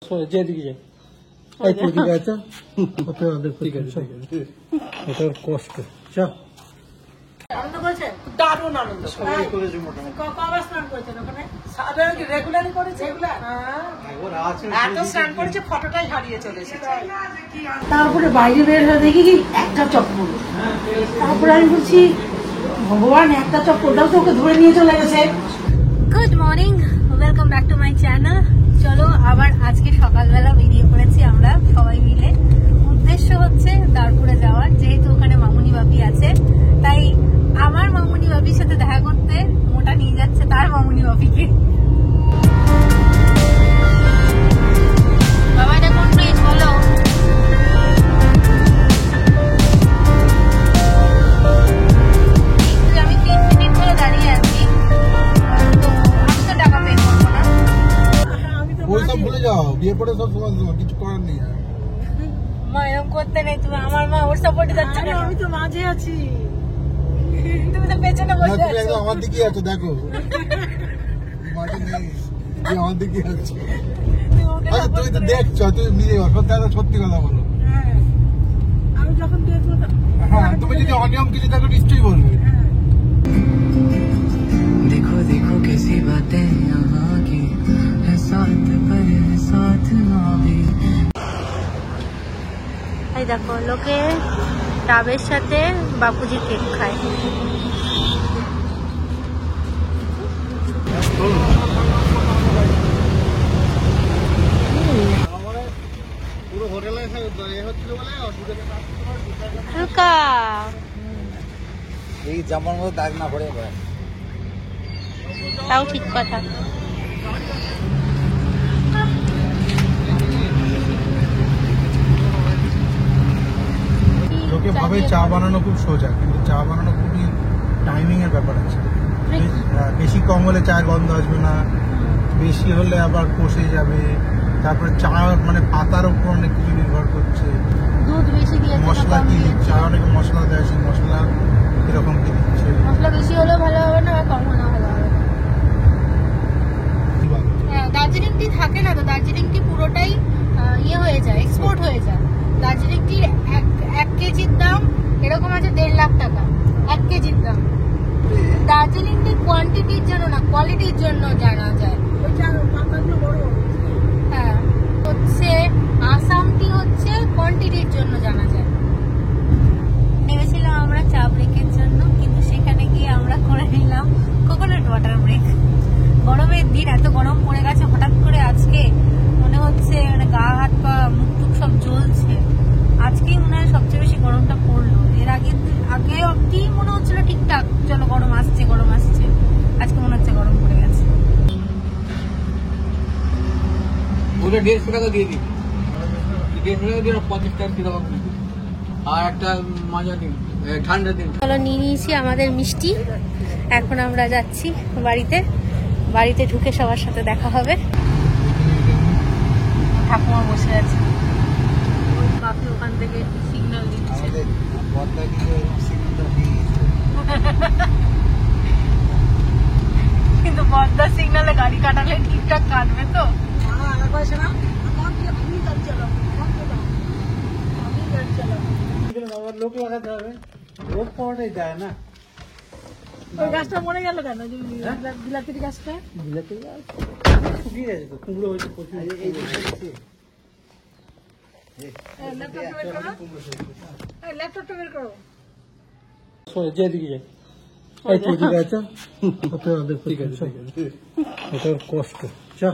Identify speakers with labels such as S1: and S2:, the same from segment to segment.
S1: যেদিকে যায় এই তো দিকে আছে ওতে ওদের ঠিক আছে ওটার কষ্ট চা
S2: আনন্দ করেছে দারুণ আনন্দ সবাই করেছে মোটামুটি কবে স্নান করেছেন ওখানে সাধারণ কি রেগুলারই করেছে রেগুলার এত স্নান করেছে ফটোটাই হারিয়ে চলে এসেছে তারপরে বাইরে বের হয়ে দেখি কি একটা চপ্পল তারপরে আমি বলছি ভগবান একটা চপ্পলটাও তো ওকে ধরে নিয়ে চলে গেছে।
S3: Good morning, welcome back to my channel. চলো আবার আজকে সকালবেলা বেরিয়ে পড়েছি আমরা সবাই মিলে। উদ্দেশ্য হচ্ছে দারপুরে যাওয়ার, যেহেতু ওখানে মামুনি বাপি আছে, তাই আমার মামুনি বাপির সাথে দেখা করতে মোটা নিয়ে যাচ্ছে তার মামুনি বাপিকে। বাবা এটা কোন ব্রিজ বলো? আমি 3 মিনিট ধরে দাঁড়িয়ে আছি, তো আমি তো টাকা পে করবো না।
S1: ওই সব ভুলে যাও, বিয়ে করে সব সমান সমান, কিছু করার নেই।
S3: মা এরকম করতে নেই, তুমি আমার মা ওর সাপোর্টে যাচ্ছ কেন?
S2: আমি তো মাঝে আছি,
S3: তুমি তো পেছনে বসে
S1: তুমি
S3: আছো।
S1: একদম আমার দিকে আছো, দেখো মাঠে নেই, তুমি আমার দিকে আছো। আচ্ছা তুমি তো দেখছো, তুমি নিজে সত্যি কথা বলো।
S2: আমি যখন দেখবো
S1: হ্যাঁ, তুমি যদি অনিয়ম কিছু দেখো নিশ্চয়ই বলবে।
S4: देखो देखो कैसी बातें यहाँ की है, साथ पर है साथ ना भी।
S3: এই দেখো লোকে ডাবের সাথে বাপুজি কেক খায়।
S1: পুরো হোটেলে হচ্ছিল বলে
S3: হালকা
S1: এই জামার মধ্যে দাগ না পড়ে যায়।
S3: তাও ঠিক কথা।
S1: লোকে ভাবে চা বানানো খুব সোজা, কিন্তু চা বানানো খুবই টাইমিং এর ব্যাপার আছে। বেশি কম হলে চায়ের গন্ধ আসবে না, বেশি হলে আবার কষে যাবে। তারপরে চা মানে পাতার উপর অনেক কিছু নির্ভর করছে।
S3: দুধ বেশি দিয়েছে,
S1: মশলা কি, চা অনেকে মশলা দেয়, সেই মশলা কিরকম কি দিচ্ছে।
S3: মশলা বেশি হলেও ভালো হবে না, কম হলেও ভালো হবে না। হ্যাঁ, দার্জিলিং টি থাকে না তো, দার্জিলিং টি পুরোটাই ইয়ে হয়ে যায়, এক্সপোর্ট হয়ে যায়। দার্জিলিং টি 1 কেজির দাম এরকম আছে 1.5 লাখ টাকা 1 কেজির দাম। দার্জিলিং টি কোয়ান্টিটির জন্য না, কোয়ালিটির জন্য জানা যায়। হ্যাঁ, হচ্ছে আসাম টি হচ্ছে কোয়ান্টিটির জন্য জানা যায়। নেমেছিলাম আমরা চা ব্রেকের জন্য, কিন্তু সেখানে গিয়ে আমরা করে নিলাম কোকোনাট ওয়াটার ব্রেক। গরমের দিন এত গরম পড়ে গেছে হঠাৎ করে আজকে, মনে হচ্ছে মানে গা হাত পা মুখ টুক সব জ্বলছে। আজকেই মনে হয় সবচেয়ে বেশি গরমটা পড়লো। এর আগে অব্দি মনে হচ্ছিল ঠিকঠাক, চলো গরম আসছে গরম আসছে, আজকে মনে হচ্ছে গরম পড়ে গেছে।
S5: ওটা 150 টাকা দিয়ে দিন, 150 টাকা দিয়ে 50 টাকা দিয়ে দেবো। আর একটা মাজা দিন, ঠান্ডা দিন।
S3: চলো নিয়ে নিয়েছি আমাদের মিষ্টি, এখন আমরা যাচ্ছি বাড়িতে। বাড়িতে ঢুকে সবার সাথে দেখা হবে। ঠাকুমা বসে আছে, বাপি ওখান থেকে সিগন্যাল দিচ্ছে। কিন্তু পদ্মা সিগন্যালে গাড়ি কাটালে ঠিকঠাক কাটবে তো?
S1: লোক লাগাতে হবে, লোক পাওয়াটাই যায় না।
S2: ওই গাছটা মরে গেল কেন? বিলাতির গাছটা
S1: বিলাতি গাছ শুকিয়ে গেছে তো, কুমড়ো হয়েছে প্রচুর।
S2: ল্যাপটপটা বের করো।
S1: যেদিকে যায় এই তো দিকে আছে ওতে ওদের ঠিক আছে, ওটার কষ্ট চা।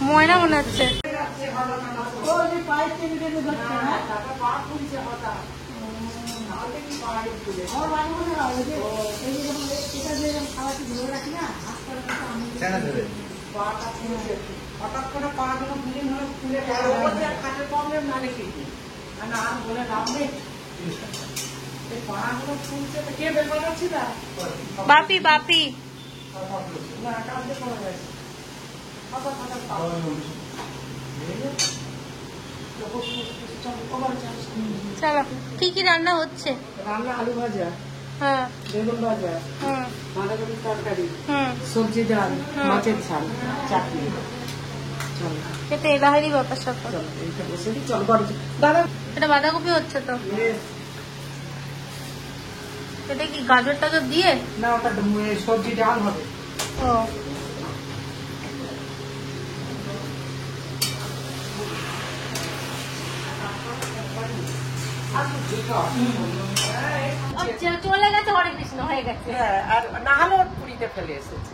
S3: ময়না মনে হচ্ছে।
S2: হঠাৎ করে পা গুলো ফুলে ফুলে খাটের প্রবলেম না রেখে না বলে লাভ নেই। এই পা গুলো ফুলছে, কে বের করাচ্ছি না?
S3: বাপি বাপি
S2: না কাজে করা যায়।
S3: চলো, কি কি রান্না হচ্ছে?
S2: রান্না আলু ভাজা,
S3: হ্যাঁ
S2: বেগুন ভাজা,
S3: হুম
S2: বাঁধাকপির তরকারি,
S3: হুম
S2: সবজি ডাল, মাছের ঝাল, চাটনি। চলো
S3: এটা এলাহারি ব্যাপার স্যাপার।
S2: চলো এইটা বসে দিই, চলো ঘরে দাদা।
S3: এটা বাঁধাকপি হচ্ছে তো, এটা কি গাজর টাজর দিয়ে?
S2: না ওটা সবজি ডাল হবে।
S3: ও আচ্ছা, চলে গেছে, হরে কৃষ্ণ হয়ে গেছে।
S2: হ্যাঁ, আর না হলে ওর পুরীতে ফেলে এসেছে।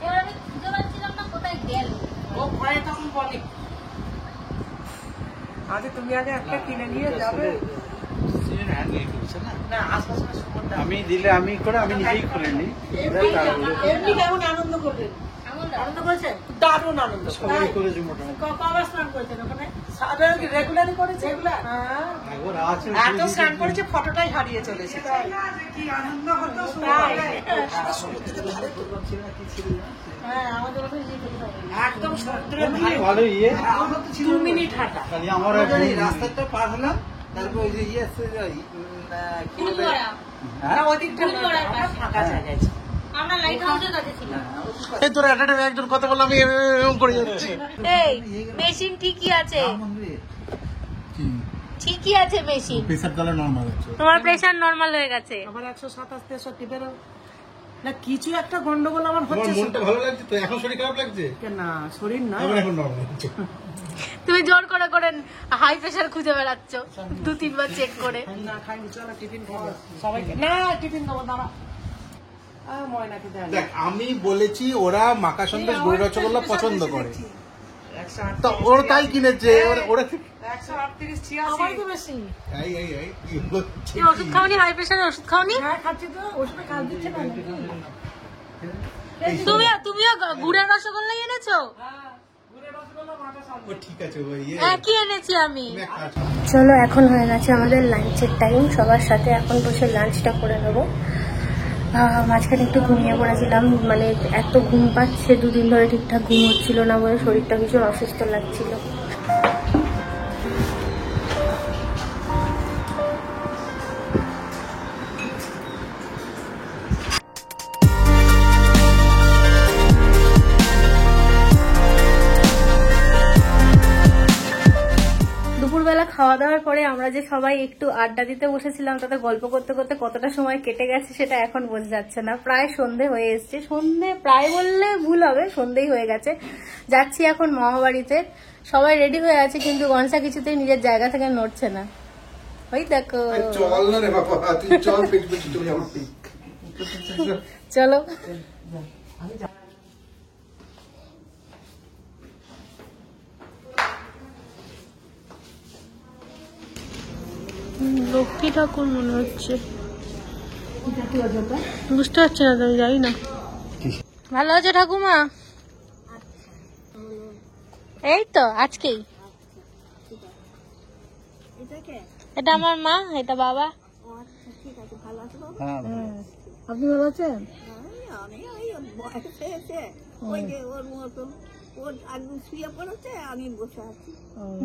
S3: এবার আমি খুঁজে পাচ্ছিলাম না কোথায় গেল।
S2: ও ভয়ে তখন বলে আগে তুমি আগে একটা কিনে নিয়ে যাবে। না আশপাশে সুমনদা
S1: আমি দিলে আমি করে আমি নিজেই করে নিই।
S2: এমনি কেমন আনন্দ করবেন? আনন্দ করেছে, দারুণ আনন্দ।
S1: সবাই করেছে মোটামুটি।
S2: কবার স্নান করেছেন ওখানে? সাধারণ রেগুলারই করেছে রেগুলার।
S1: একবার আছে
S2: এত স্নান করেছে ফটোটাই হারিয়ে চলেছে। কি আনন্দ হতো। হ্যাঁ আমাদের ওখানে একদম সমুদ্রের
S1: ভালো ইয়ে
S2: 2 মিনিট হাঁটা।
S1: খালি আমার
S5: রাস্তাটা পার হলাম, তারপর ওই যে ইয়ে আছে
S3: ফুলগড়া,
S2: না ওদিকটা আমরা ফাঁকা জায়গায় ছিল।
S3: আমরা লাইট হাউসের কাছে ছিলাম।
S1: এই তোর একটা একজন কথা বললাম আমি এরকম করে যাচ্ছি।
S3: এই মেশিন ঠিকই আছে, ঠিকই আছে মেশিন।
S1: প্রেসার তাহলে নরমাল আছে।
S3: তোমার প্রেসার নরমাল হয়ে গেছে।
S2: আবার 127 63 বেরো না, কিছু একটা গন্ডগোল আমার
S1: তোমার
S2: হচ্ছে।
S1: মনটা ভালো লাগছে তো? এখন শরীর খারাপ লাগছে?
S2: না শরীর না,
S1: আমার এখন নরমাল লাগছে।
S3: তুমি জোর করে করে হাই প্রেসার খুঁজে বেড়াচ্ছ 2-3 বার চেক করে।
S2: না খাইনি, চলো টিফিন খাবো সবাইকে। না টিফিন দেবো দাঁড়া। ময়নাকে দেয়
S1: দেখ আমি বলেছি ওরা মাখা সন্দেশ দই রসগোল্লা পছন্দ করে,
S2: 138
S1: তো ওর তাই কিনেছে। ওরা
S2: 138 86 তো বেশি।
S1: এই কি হচ্ছে?
S3: তুমি ওষুধ খাওনি? হাই প্রেসারের ওষুধ খাওনি?
S2: হ্যাঁ খাচ্ছি তো, ওষুধে কাজ দিচ্ছে না।
S3: তুমিও গুড়ের রসগোল্লা এনেছো?
S1: ও ঠিক আছে ওই ইয়ে
S3: একই এনেছি আমি।
S1: তুমি এক কাজ
S3: চলো এখন হয়ে গেছে আমাদের লাঞ্চের টাইম, সবার সাথে এখন বসে লাঞ্চটা করে নেবো। মাঝখানে একটু ঘুমিয়ে পড়েছিলাম, মানে এত ঘুম পাচ্ছে, 2 দিন ধরে ঠিকঠাক ঘুম হচ্ছিল না বলে শরীরটা ভীষণ অসুস্থ লাগছিল। দুপুরবেলা খাওয়া দাওয়ার পরে আমরা যে সবাই একটু আড্ডা দিতে বসেছিলাম, তাতে গল্প করতে করতে কতটা সময় কেটে গেছে সেটা এখন বোঝা যাচ্ছে না। প্রায় সন্ধে হয়ে এসছে, সন্ধে প্রায় বললে ভুল হবে, সন্ধেই হয়ে গেছে। যাচ্ছি এখন মামাবাড়িতে, সবাই রেডি হয়ে আছে কিন্তু গনসা কিছুতেই নিজের জায়গা থেকে নড়ছে না। ওই দেখো,
S1: চল না রে বাবা, তুই চল পেট পেট চলে যাবো।
S3: চলো। লক্ষ্মী ঠাকুর মনে হচ্ছে, বুঝতে পারছি না, আমি জানি না। ভালো আছে ঠাকুমা? এই তো আজকেই। এটা আমার মা, এটা বাবা।
S2: আপনি ভালো আছেন?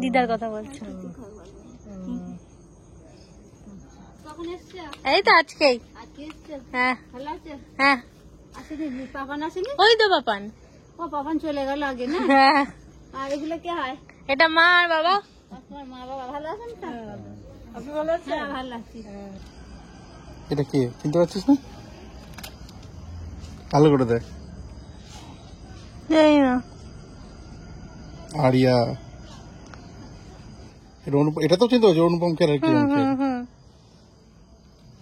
S3: দিদার কথা বলছো? এই তো আজকেই। হ্যাঁ হ্যাঁ, ওই তো পাপান।
S6: ও পাপান চলে গেল আগে না।
S3: হ্যাঁ,
S6: আর এগুলো কে হয়?
S3: এটা মা আর বাবা।
S6: আপনার মা বাবা ভালো আছেন তো?
S2: আপনি ভালো আছেন?
S6: হ্যাঁ ভালো আছি।
S1: এটা কি চিনতে পারছিস না? ভালো করে দেখ।
S3: জানি না।
S1: আরিয়া, এটা তো চিন্তা হচ্ছে অনুপম খেলার কি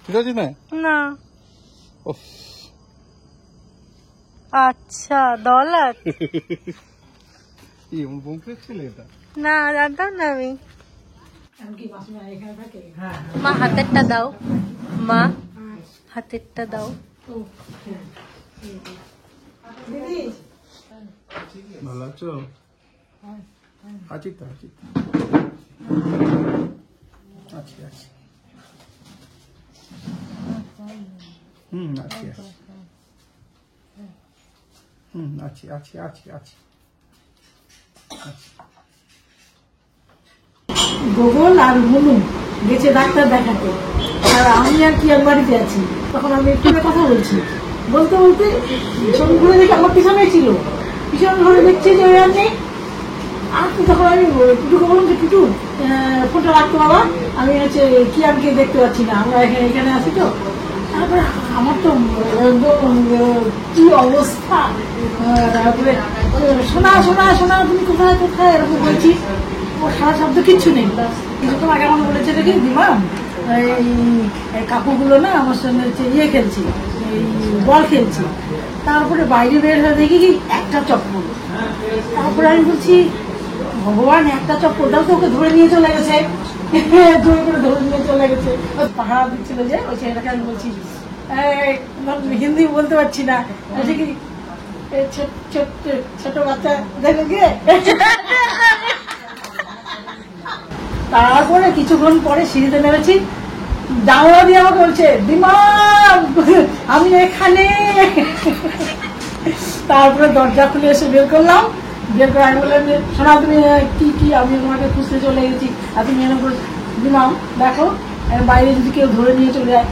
S1: ঠিক আছে না?
S3: না।
S1: উফ,
S3: আচ্ছা ডলার।
S1: কি অনুপম খেলার ছিল এটা?
S3: না জানতাম না আমি।
S2: কি মাসিমা এখানে থাকে? হ্যাঁ
S3: মা হাতেরটা দাও, মা হাতেরটা দাও।
S2: দিদি
S1: ভালো আছো? আছি তো, আছি আছি আছি। আছি আছি। আছি আছি আছি।
S2: গোগল আর মুনু গেছে ডাক্তার দেখাতে, আর আমি আর কি আর বাড়িতে আছি, তখন আমি একটু কথা বলছি, বলতে বলতে ছবি ঘুরে দেখে আমার পিছনেই ছিল, পিছনে ঘুরে দেখছি যে ওই আর নেই। আর তখন আমি টুটুকে বললাম যে টুটু ফোনটা রাখতো বাবা, আমি হচ্ছে কি আর কে দেখতে পাচ্ছি না, আমরা এখানে আছি তো। তারপরে আমার তো একদম কি অবস্থা, তারপরে শোনা শোনা শোনা তুমি কোথায় কোথায় এরকম বলছি, ও সারা শব্দ কিচ্ছু নেই। কিছুক্ষণ আগে আমার বলেছে দেখি দিমা এই কাকুগুলো না আমার সঙ্গে হচ্ছে ইয়ে খেলছি, এই বল খেলছি। তারপরে বাইরে বের হয়ে দেখি কি একটা চপ্পল। তারপরে আমি বলছি ভগবান একটা চপ্পল দাও তো, ওকে ধরে নিয়ে চলে গেছে, জোরে করে ধরে নিয়ে চলে গেছে। পাহাড়া দিচ্ছিল যে ওই ছেলেটাকে আমি বলছি হিন্দি বলতে পারছি না, কি ছোট বাচ্চা দেখো গিয়ে। তারপরে কিছুক্ষণ পরে সিঁড়িতে নেমেছি, জানলা দিয়ে আমাকে বলছে দিমা আমি এখানে। তারপরে দরজা খুলে এসে বের করলাম, বের করে আমি বললাম যে শোনা তুমি কি আমি তোমাকে খুঁজতে চলে গেছি, আর তুমি এরকম দিমা দেখো বাইরে যদি কেউ ধরে নিয়ে চলে যায়।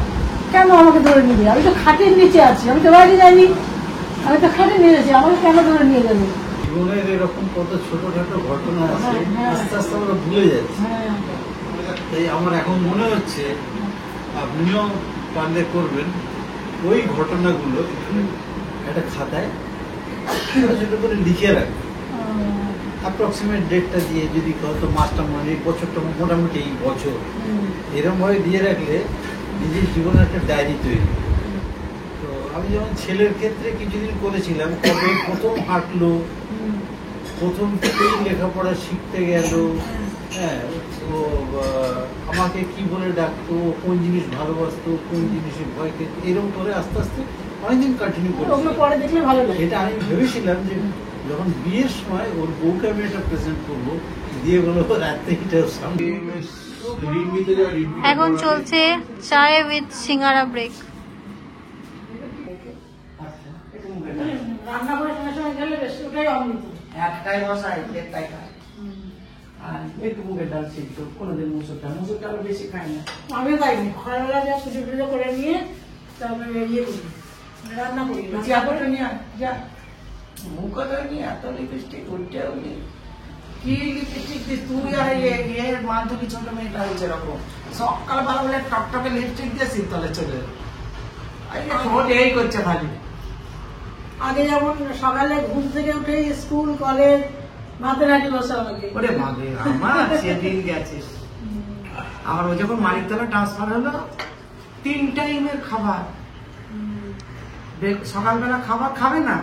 S2: কেন আমাকে ধরে নিয়ে যাবে? আমি তো খাটের নিচে আছি, আমি তো বাইরে যাইনি, আমি তো খাটে নিয়ে যাচ্ছি, আমাকে কেন ধরে নিয়ে যাবে?
S7: জীবনের এরকম কত ছোটখাটো ঘটনা আছে, আস্তে আস্তে আমরা ভুলে যাচ্ছি। তাই আমার এখন মনে হচ্ছে আপনিও পারলে করবেন ওই ঘটনাগুলো একটা খাতায় ছোট ছোট করে লিখে রাখবেন, অ্যাপ্রক্সিমেট ডেটটা দিয়ে, যদি কত মাসটা মানে বছরটা মোটামুটি এই বছর এরকম ভাবে দিয়ে রাখলে নিজের জীবনে একটা ডায়েরি তৈরি। তো আমি যেমন ছেলের ক্ষেত্রে কিছুদিন করেছিলাম, কবে প্রথম হাঁটলো, প্রথম থেকেই লেখাপড়া শিখতে গেল, হ্যাঁ ও আমাকে কি বলে ডাকতো, কোন জিনিস ভালোবাসতো, কোন জিনিসে ভয় পেত, এরকম করে আস্তে আস্তে অনেকদিন কন্টিনিউ করে। এটা আমি ভেবেছিলাম যে যখন বিয়ের সময় ওর বউকে আমি এটা প্রেজেন্ট করবো, দিয়ে বলো রাত্রে এটা সামনে।
S3: এখন চলছে চায় উইথ সিঙ্গারা ব্রেক।
S2: রান্না করে সময় সময় গেলে বেশ ওটাই অমৃত।
S8: একটাই বসাই একটাই খায়, আর একটু মুগের ডাল সিদ্ধ, কোনোদিন মুসুরটা আরো বেশি খাই না।
S2: আমি পাইনি, খরাবেলা যা পুজো পুজো করে নিয়ে তারপরে ইয়ে করি, রান্না করি।
S8: চিয়াপটা নিয়ে যা মুখটা নিয়ে এত লিপস্টিক উঠতেও নেই, কি লিপস্টিক দিস তুই? আর এর মাধ্যমে ছোট মেয়েটা হয়েছে এরকম সকালবেলা বলে টকটকে লিপস্টিক দিয়ে শীতলে চলে এই করছে ভালো।
S2: আগে যেমন সকালে ঘুম থেকে উঠে স্কুল কলেজ ভাতের হাঁটি বসা আমাকে।
S8: ওরে মাগে আমার সেদিন গেছিস, আমার ও যখন মানিকতলা ট্রান্সফার হলো 3 টাইমের খাবার, সকালবেলা খাবার খাবে না,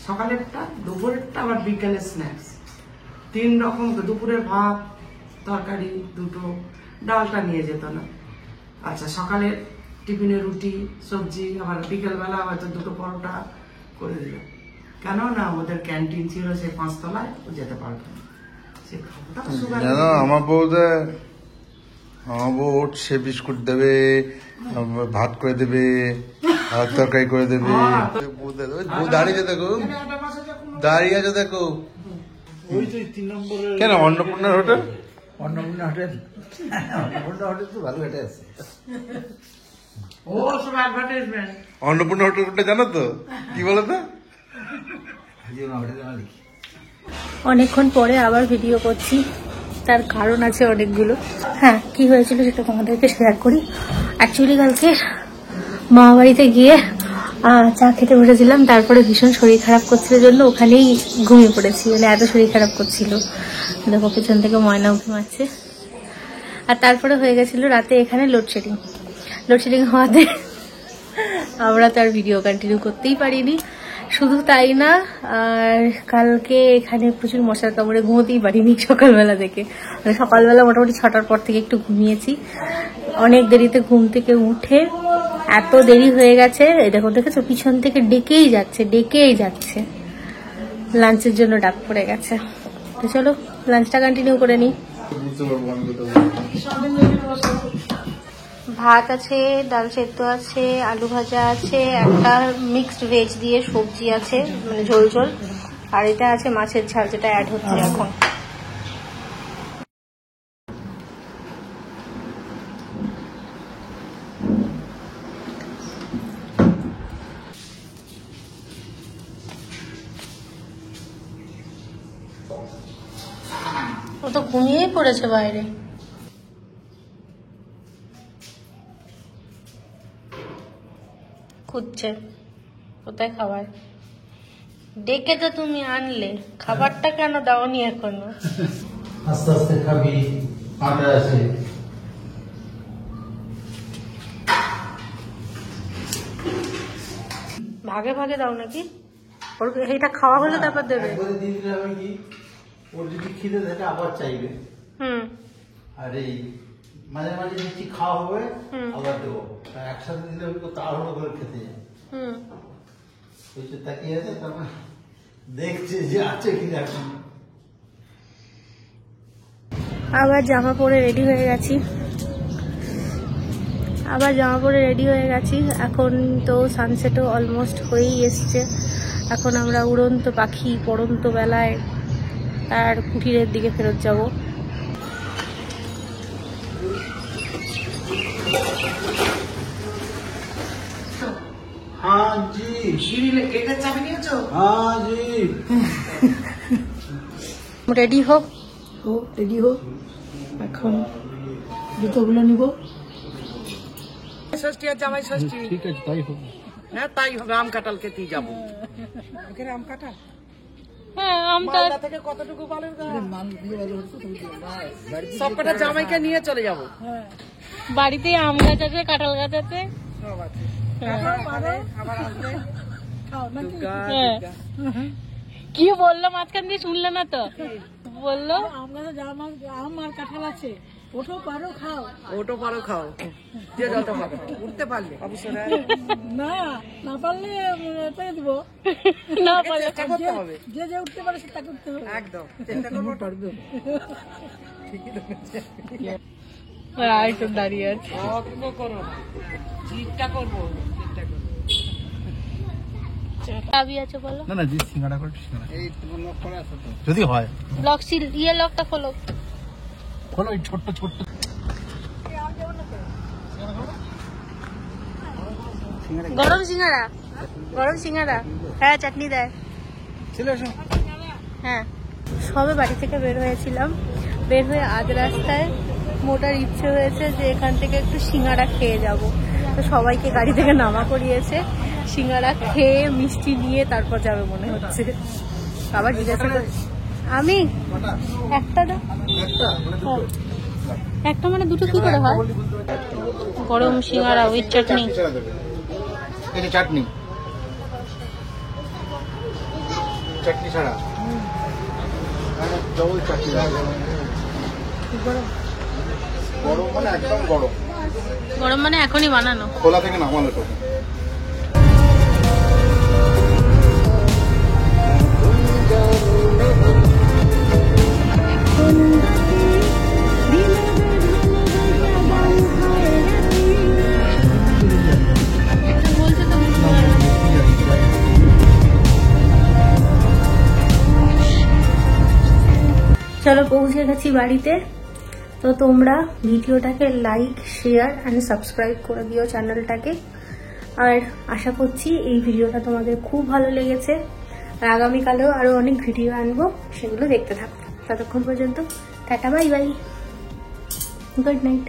S8: সকালেরটা দুপুরেরটা আবার বিকেলে স্ন্যাক্স, 3 রকম। দুপুরের ভাত তরকারি দুটো, ডালটা নিয়ে যেত না। আচ্ছা সকালে টিফিনে রুটি সবজি, আবার বিকেলবেলা হয়তো 2টো পরোটা করে দিল। কেন না ওদের ক্যান্টিন ছিল সেই 5 তলায়, ও যেতে পারবে না।
S9: জানো আমার বউ সে বিস্কুট দেবে, ভাত করে দেবে, তরকারি করে দেবে, দাঁড়িয়ে দেখো, দাঁড়িয়ে আছে দেখো।
S7: ওই তো 3 নম্বরের
S9: কেন অন্নপূর্ণার hotel?
S7: Annapurna hotel, Annapurna hotel তো ভালো হেঁটে আছে।
S8: ও সব অ্যাডভার্টাইজমেন্ট।
S9: অন্নপূর্ণা হোটেলটা জানো তো, কি বলো তো?
S3: অনেকক্ষণ পরে আবার ভিডিও করছি, তার কারণ আছে অনেকগুলো। হ্যাঁ, কি হয়েছিল সেটা তোমাদেরকে শেয়ার করি। অ্যাকচুয়ালি কালকে মামা বাড়িতে গিয়ে চা খেতে বসেছিলাম, তারপরে ভীষণ শরীর খারাপ করছিল জন্য ওখানেই ঘুমিয়ে পড়েছি, মানে এত শরীর খারাপ করছিল। দেখো পেছন থেকে ময়নাও ঘুমাচ্ছে। আর তারপরে হয়ে গেছিল রাতে এখানে লোডশেডিং হওয়াতে আমরা তো আর ভিডিও কন্টিনিউ করতেই পারিনি। শুধু তাই না, আর কালকে এখানে প্রচুর মশার কামড়ে ঘুমোতেই পারিনি সকালবেলা থেকে। মানে সকালবেলা মোটামুটি 6টার পর থেকে একটু ঘুমিয়েছি, অনেক দেরিতে ঘুম থেকে উঠে এত দেরি হয়ে গেছে। এই দেখো, দেখেছো পিছন থেকে ডেকেই যাচ্ছে, লাঞ্চের জন্য ডাক পড়ে গেছে। তো চলো লাঞ্চটা কন্টিনিউ করে নিই। ভাত আছে, ডাল সেদ্ধ আছে, আলু ভাজা আছে, একটা মিক্সড ভেজ দিয়ে সবজি আছে, মানে ঝোল ঝোল, আর এটা আছে মাছের ঝাল, যেটা অ্যাড হচ্ছে এখন। ঘুমিয়েই পড়েছে বাইরে। খুঁজছে কোথায় খাবার। ডেকে তো তুমি আনলে, খাবারটা কেন দাওনি এখনো?
S7: আস্তে আস্তে খাবি, আটা আছে।
S3: ভাগে ভাগে দাও নাকি? ওর এইটা খাওয়া হলে তারপর দেবে।
S7: একবারে দিয়ে দিলে হবে কি, ওর যদি খিদে থাকে আবার চাইবে। আর এই মাঝে মাঝে দিচ্ছি খাওয়া হবে, আবার দেবো। একসাথে দিলে ওই তাড়াহুড়ো করে খেতে যায়। ওই যে তাকিয়ে আছে, তারপর দেখছে যে আছে কিনা এখন।
S3: আবার জামা পরে রেডি হয়ে গেছি। এখন তো সানসেটও অলমোস্ট হয়েই এসছে। এখন আমরা উড়ন্ত পাখি পড়ন্ত বেলায় তার কুটিরের দিকে ফেরত যাব।
S7: हाँ जी,
S8: গেটের চাবি নিয়েছো?
S7: हाँ जी।
S3: রেডি হোক।
S2: রেডি হোক, এখন জুতোগুলো নিব। ষষ্ঠী আর জামাই ষষ্ঠী।
S7: ঠিক আছে, তাই হোক।
S2: হ্যাঁ তাই হবে, আম কাঁঠাল খেতেই যাবো। এখানে আম কাঁঠাল
S3: হ্যাঁ, আমটা
S2: মালদা থেকে কতটুকু বালুর সবকটা জামাইকে নিয়ে চলে যাবো।
S3: বাড়িতে আম গাছ আছে, কাঁঠাল গাছ আছে।
S2: সব আছে। আবার আসবে।
S3: হ্যাঁ। কি বললো মাঝখান দিয়ে, শুনলে না তো? বললো
S2: আম আর কাঁঠাল আছে, ওঠো পারো খাও। যে যত পারো, উঠতে পারলে না পারলে দিব
S3: না পারলে
S2: চেষ্টা করতে হবে। যে উঠতে পারে সে তাকে উঠতে হবে। একদম চেষ্টা করবো, পারবে।
S3: আইসব দাঁড়িয়ে আছে।
S2: অল্প করো, চিন্তা করবো।
S3: চাবি আছে বলো?
S7: না না, সিঙ্গাড়া করে এই লক করা আছে তো, যদি হয়
S3: লক সিল লকটা খোলো।
S7: খোলো, এই ছোট্ট ছোট্ট
S3: গরম সিঙ্গারা। হ্যাঁ, চাটনি দেয়। হ্যাঁ, সবে বাড়ি থেকে বের হয়েছিলাম। বের হয়ে আজ রাস্তায় মোটার ইচ্ছে হয়েছে যে এখান থেকে একটু সিঙ্গারা খেয়ে যাব। তো সবাইকে গাড়ি থেকে নামা করিয়েছে। সিঙ্গারা খেয়ে মিষ্টি নিয়ে তারপর যাবে মনে হচ্ছে। আবার জিজ্ঞাসা করে, আমি একটা দাও। একটা মানে দুটো কি করে হয়? গরম সিঙ্গারা উইথ চাটনি।
S7: চাটনি ছাড়া ডবল চাটনি। গরম মানে একদম
S3: গরম মানে এখনই বানানো,
S7: খোলা থেকে নামানো তো।
S3: চলো পৌঁছে গেছি বাড়িতে। তো তোমরা ভিডিওটাকে লাইক, শেয়ার অ্যান্ড সাবস্ক্রাইব করে দিও চ্যানেলটাকে। আর আশা করছি এই ভিডিওটা তোমাদের খুব ভালো লেগেছে। আর আগামীকালেও আরো অনেক ভিডিও আনবো, সেগুলো দেখতে থাকো। ততক্ষণ পর্যন্ত tata, bye bye, good night.